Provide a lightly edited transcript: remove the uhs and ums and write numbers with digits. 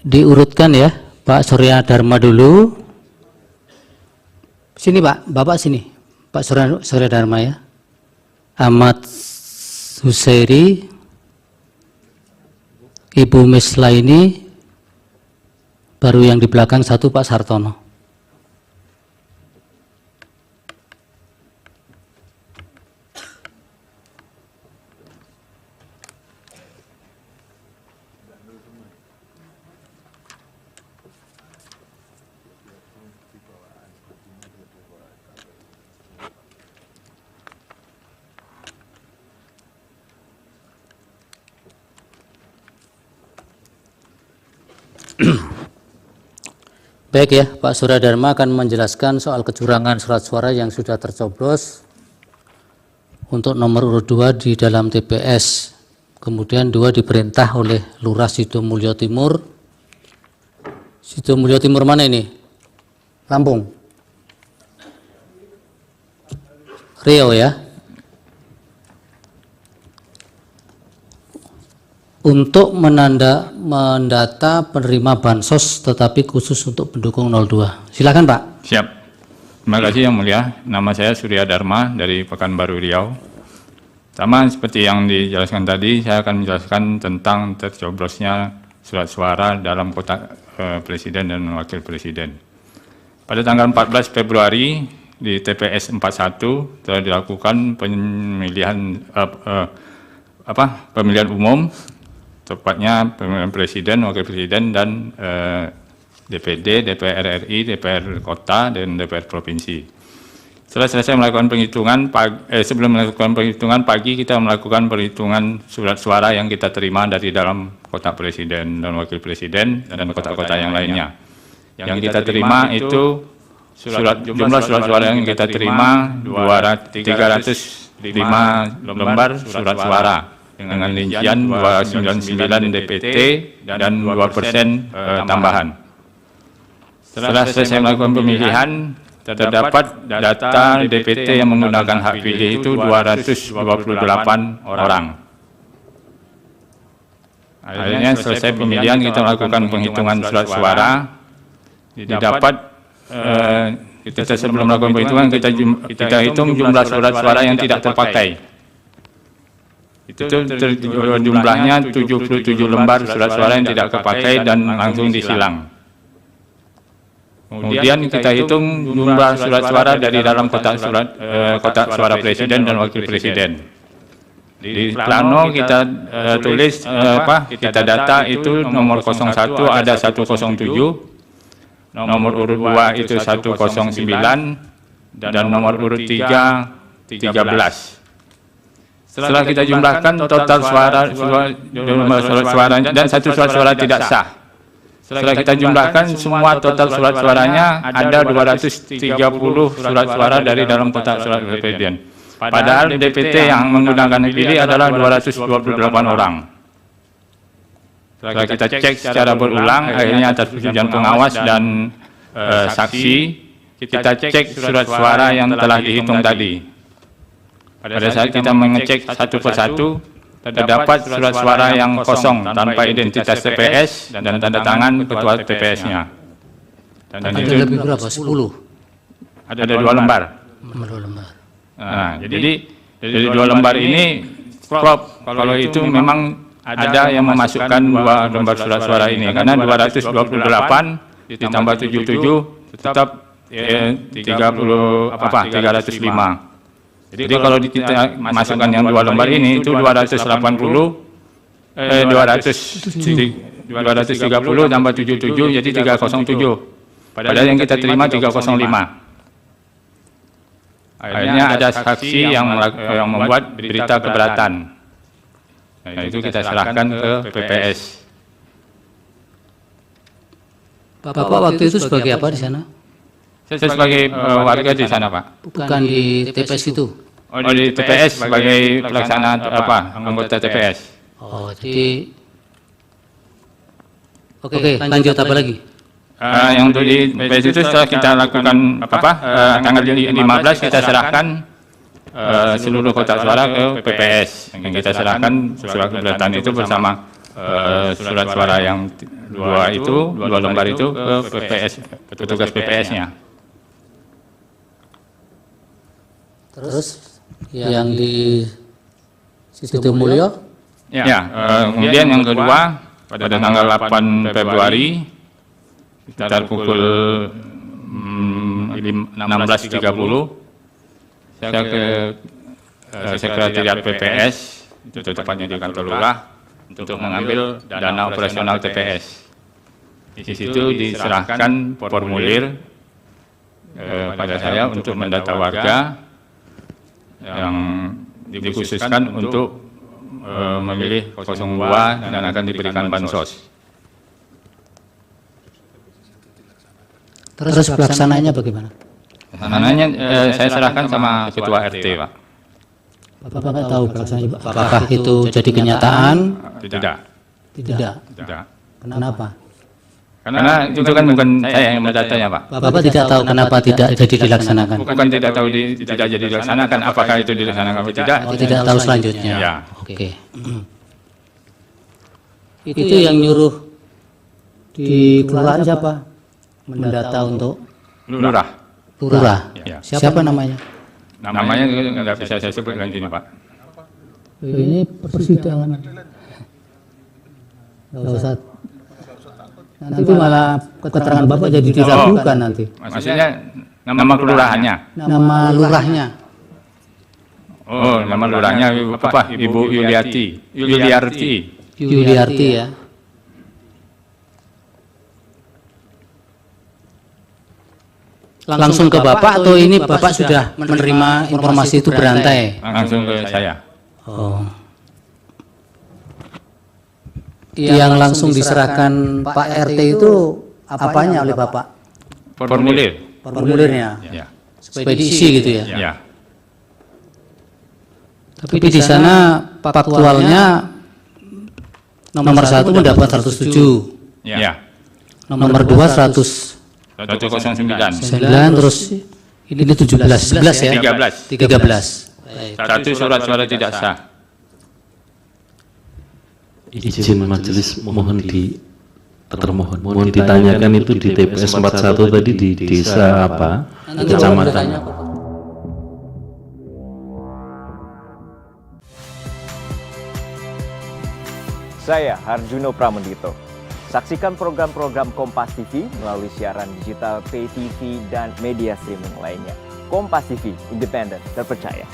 diurutkan ya, Pak Surya Dharma dulu. Sini Pak, Bapak sini, Pak Surya Dharma ya. Ahmad Husairi, Ibu Mislaini, baru yang di belakang satu Pak Sartono. Baik ya, Pak Surya Dharma akan menjelaskan soal kecurangan surat suara yang sudah tercoblos untuk nomor urut 2 di dalam TPS. Kemudian 2 diperintah oleh Lurah Sidomulyo Timur. Sidomulyo Timur mana ini? Lampung. Riau ya. Untuk mendata penerima bansos tetapi khusus untuk pendukung 02. Silakan Pak. Siap. Terima kasih Yang Mulia. Nama saya Surya Dharma dari Pekanbaru Riau. Sama seperti yang dijelaskan tadi, saya akan menjelaskan tentang tercoblosnya surat suara dalam kotak Presiden dan Wakil Presiden. Pada tanggal 14 Februari di TPS 41 telah dilakukan pemilihan umum, tepatnya pemilihan Presiden, Wakil Presiden, dan DPD, DPR RI, DPR Kota, dan DPR Provinsi. Setelah selesai melakukan penghitungan, sebelum melakukan penghitungan pagi, kita melakukan perhitungan surat suara yang kita terima dari dalam kotak Presiden dan Wakil Presiden dan kotak-kotak yang lainnya. Yang kita terima itu jumlah surat suara yang kita terima 305 lembar surat suara dengan rincian 299 DPT dan 2% tambahan. Setelah selesai melakukan pemilihan, terdapat data DPT yang menggunakan hak pilih itu 228 orang. Akhirnya selesai pemilihan kita melakukan penghitungan surat suara. Didapat kita sebelum melakukan penghitungan kita hitung jumlah surat suara yang tidak terpakai. Itu jumlahnya 77 lembar surat suara yang tidak terpakai dan langsung disilang. Kemudian kita hitung jumlah surat suara dari dalam kotak suara Presiden dan Wakil Presiden. Di plano kita tulis kita data itu nomor 01 ada 107, nomor urut 2 itu 109, dan nomor urut 3 13. Setelah kita jumlahkan total suara dan satu surat suara tidak sah. Setelah kita jumlahkan semua total surat suaranya ada 230 surat suara dari dalam kotak surat Presiden. Padahal DPT yang menggunakan pilih adalah 228 orang. Setelah kita cek secara berulang, akhirnya atas persetujuan pengawas dan saksi, kita cek surat suara yang telah dihitung tadi. Pada saat kita mengecek satu persatu, terdapat surat suara yang kosong tanpa identitas TPS dan tanda tangan ketua TPS-nya. Ada lebih berapa? 10? Ada 2 lembar. 2 lembar. Nah, jadi dari 2 lembar ini, Prof, kalau itu memang ada yang memasukkan 2 lembar surat suara ini, karena 228 ditambah 77 tetap 305. Jadi kalau kita masukkan yang 2 lembar ini itu 230 tambah 77 jadi 307. Padahal yang kita terima 305. Akhirnya ada saksi yang membuat berita keberatan. Nah, itu kita serahkan ke PPS. Bapak waktu itu sebagai apa di sana? Saya sebagai warga di sana, Pak. Bukan di TPS itu? Oh, di TPS sebagai pelaksana anggota TPS. Oh, jadi Oke, lanjut apa lagi? Yang untuk di TPS itu setelah kita lakukan tanggal 15 kita serahkan seluruh kotak suara ke PPS. Yang kita serahkan surat keberatan itu bersama surat suara yang dua lembar itu ke PPS, petugas PPS-nya. Terus yang di Sidomulyo? Ya, kemudian yang kedua pada tanggal 8 Februari sekitar pukul 16.30 saya ke sekretariat PPS, itu tepatnya di kantor lurah, untuk mengambil dana operasional TPS. Di situ diserahkan formulir pada saya untuk mendata warga yang dikhususkan untuk memilih 02 dan akan diberikan bansos. Terus pelaksanaannya bagaimana? Pelaksanaannya saya serahkan sama ketua RT, Pak. Bapak nggak tahu pelaksanaannya, apakah itu jadi kenyataan? Tidak. Tidak. Kenapa? Karena itu kan bukan saya yang mendatanya, Pak. Bapak tidak tahu kenapa tidak jadi dilaksanakan? Bukan tidak tahu tidak jadi dilaksanakan, apakah itu dilaksanakan atau tidak? Oh, tidak tahu selanjutnya. Ya. Oke. Itu yang nyuruh di kelurahan siapa? Mendata untuk Lurah. lurah. Ya. Siapa namanya? Namanya nggak bisa saya sebutkan di sini, Pak. Ini persidangan. Nggak usah. Nanti malah keterangan Bapak jadi diragukan nanti. Maksudnya nama kelurahannya. Nama lurahnya. Oh, nama lurahnya apa? Ibu Yuliarti. Yuliarti ya. Langsung ke Bapak atau ini Bapak sudah menerima informasi itu berantai? Langsung ke saya. Oh. Yang langsung diserahkan Pak RT itu apanya oleh Bapak? Formulir. Formulirnya. Ya. Supaya diisi gitu ya. Ya. Tapi di sana faktualnya nomor 1 mendapat 107. Ya. Nomor 2 109 109. terus ini 11 ya. 13. Satu surat suara tidak sah. Izin majelis mohon mohon ditanyakan itu di TPS 41 tadi di desa apa? Kecamatan. Saya Harjuno Pramendito. Saksikan program-program Kompas TV melalui siaran digital, pay TV, dan media streaming lainnya. Kompas TV, independen, terpercaya.